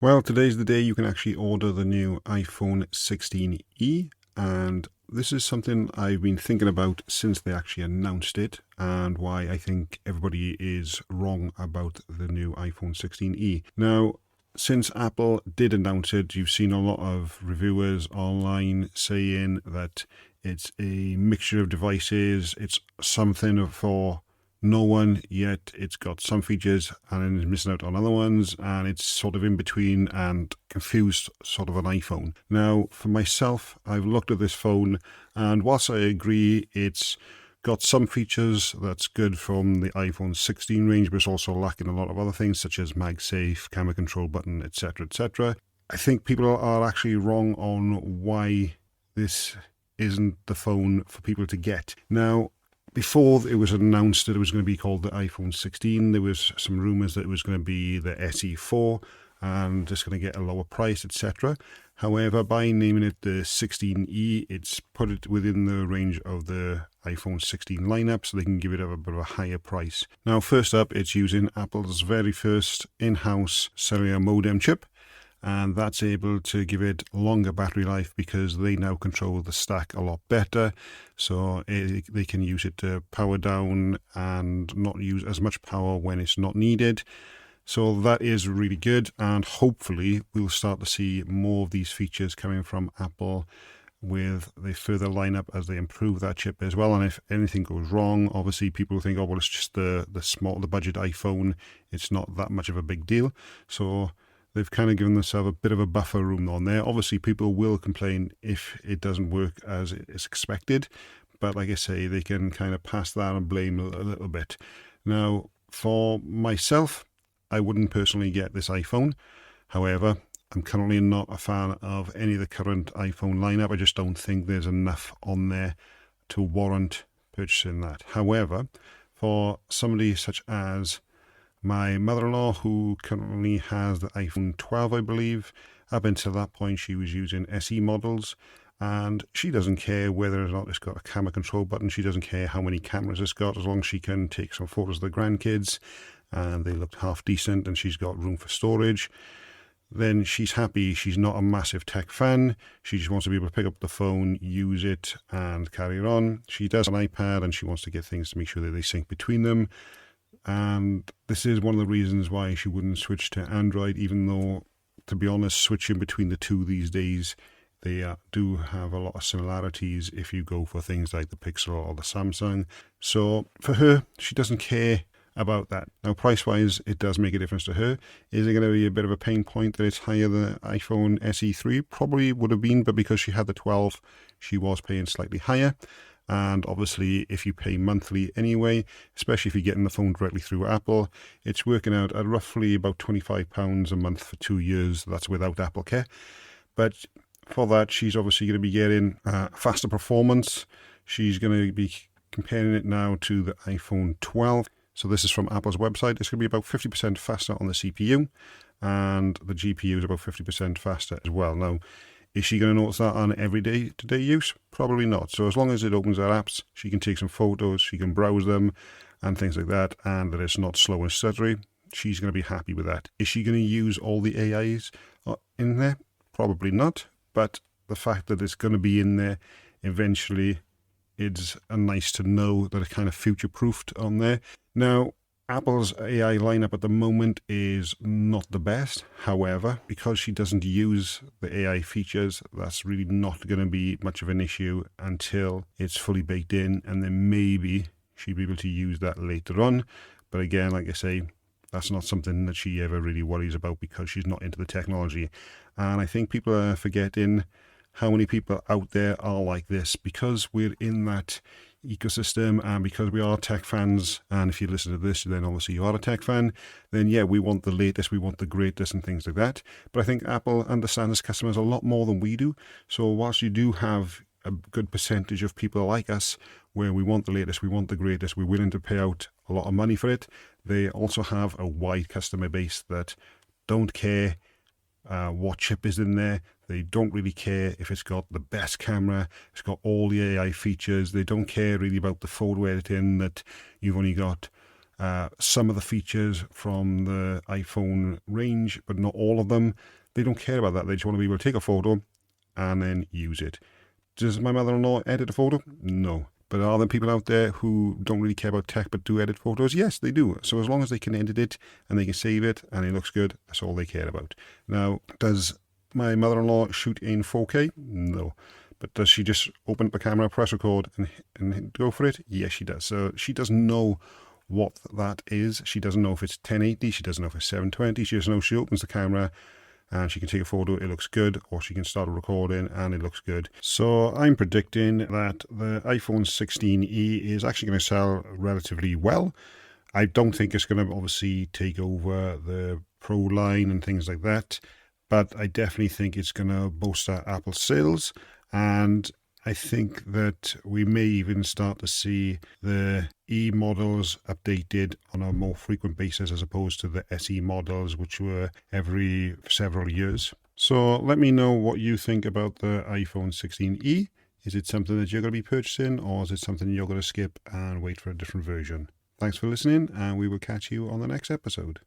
Well, today's the day you can actually order the new iPhone 16e, and this is something I've been thinking about since they actually announced it, and why I think everybody is wrong about the new iPhone 16e. Now, since Apple did announce it, you've seen a lot of reviewers online saying that it's a mixture of devices, it's something for no one, yet it's got some features and then it's missing out on other ones, and it's sort of in between and confused sort of an iPhone. Now, for myself, I've looked at this phone, and whilst I agree it's got some features that's good from the iPhone 16 range, but it's also lacking a lot of other things such as MagSafe, camera control button, etc., etc. I think people are actually wrong on why this isn't the phone for people to get. Now, before it was announced that it was going to be called the iPhone 16, there was some rumours that it was going to be the SE4 and just going to get a lower price, etc. However, by naming it the 16e, it's put it within the range of the iPhone 16 lineup, so they can give it a bit of a higher price. Now, first up, it's using Apple's very first in-house cellular modem chip, and that's able to give it longer battery life because they now control the stack a lot better, so they can use it to power down and not use as much power when it's not needed. So that is really good, and hopefully we'll start to see more of these features coming from Apple with the further lineup as they improve that chip as well. And if anything goes wrong, obviously people think, oh well, it's just the budget iPhone, it's not that much of a big deal. So they've kind of given themselves a bit of a buffer room on there. Obviously, people will complain if it doesn't work as is expected, but like I say, they can kind of pass that and blame a little bit. Now, for myself, I wouldn't personally get this iPhone. However, I'm currently not a fan of any of the current iPhone lineup. I just don't think there's enough on there to warrant purchasing that. However, for somebody such as my mother-in-law, who currently has the iPhone 12, I believe, up until that point she was using SE models, and she doesn't care whether or not it's got a camera control button. She doesn't care how many cameras it's got, as long as she can take some photos of the grandkids and they look half decent and she's got room for storage, then she's happy. She's not a massive tech fan. She just wants to be able to pick up the phone, use it, and carry it on. She does an iPad and she wants to get things to make sure that they sync between them. And this is one of the reasons why she wouldn't switch to Android, even though, to be honest, switching between the two these days, they do have a lot of similarities if you go for things like the Pixel or the Samsung. So for her, she doesn't care about that. Now, price-wise, it does make a difference to her. Is it going to be a bit of a pain point that it's higher than the iPhone SE3? Probably would have been, but because she had the 12, she was paying slightly higher. And obviously, if you pay monthly anyway, especially if you're getting the phone directly through Apple, it's working out at roughly about £25 a month for 2 years. That's without Apple Care. But for that, she's obviously going to be getting faster performance. She's going to be comparing it now to the iPhone 12. So this is from Apple's website. It's going to be about 50% faster on the CPU, and the GPU is about 50% faster as well. Now, is she going to notice that on everyday use? Probably not. So as long as it opens her apps, she can take some photos, she can browse them and things like that, and that it's not slow and stuttery, she's going to be happy with that. Is she going to use all the AIs in there? Probably not. But the fact that it's going to be in there eventually, it's nice to know that it's kind of future-proofed on there. Now, Apple's AI lineup at the moment is not the best. However, because she doesn't use the AI features, that's really not going to be much of an issue until it's fully baked in, and then maybe she'll be able to use that later on. But again, like I say, that's not something that she ever really worries about because she's not into the technology. And I think people are forgetting how many people out there are like this, because we're in that ecosystem and because we are tech fans. And if you listen to this, then obviously you are a tech fan. Then yeah, we want the latest, we want the greatest and things like that. But I think Apple understands customers a lot more than we do. So whilst you do have a good percentage of people like us where we want the latest, we want the greatest, we're willing to pay out a lot of money for it, they also have a wide customer base that don't care what chip is in there. They don't really care if it's got the best camera, it's got all the AI features. They don't care really about the photo editing, that you've only got some of the features from the iPhone range, but not all of them. They don't care about that. They just want to be able to take a photo and then use it. Does my mother-in-law edit a photo? No. But are there people out there who don't really care about tech but do edit photos? Yes, they do. So as long as they can edit it and they can save it and it looks good, that's all they care about. Now, does my mother-in-law shoot in 4K? No. But does she just open up the camera, press record and go for it? Yes, she does. So she doesn't know what that is. She doesn't know if it's 1080. She doesn't know if it's 720. She doesn't know. She opens the camera and she can take a photo, it looks good, or she can start recording and it looks good. So I'm predicting that the iPhone 16e is actually going to sell relatively well. I don't think it's going to obviously take over the Pro line and things like that, but I definitely think it's going to bolster Apple's sales, and I think that we may even start to see the E models updated on a more frequent basis as opposed to the SE models, which were every several years. So let me know what you think about the iPhone 16e. Is it something that you're going to be purchasing, or is it something you're going to skip and wait for a different version? Thanks for listening, and we will catch you on the next episode.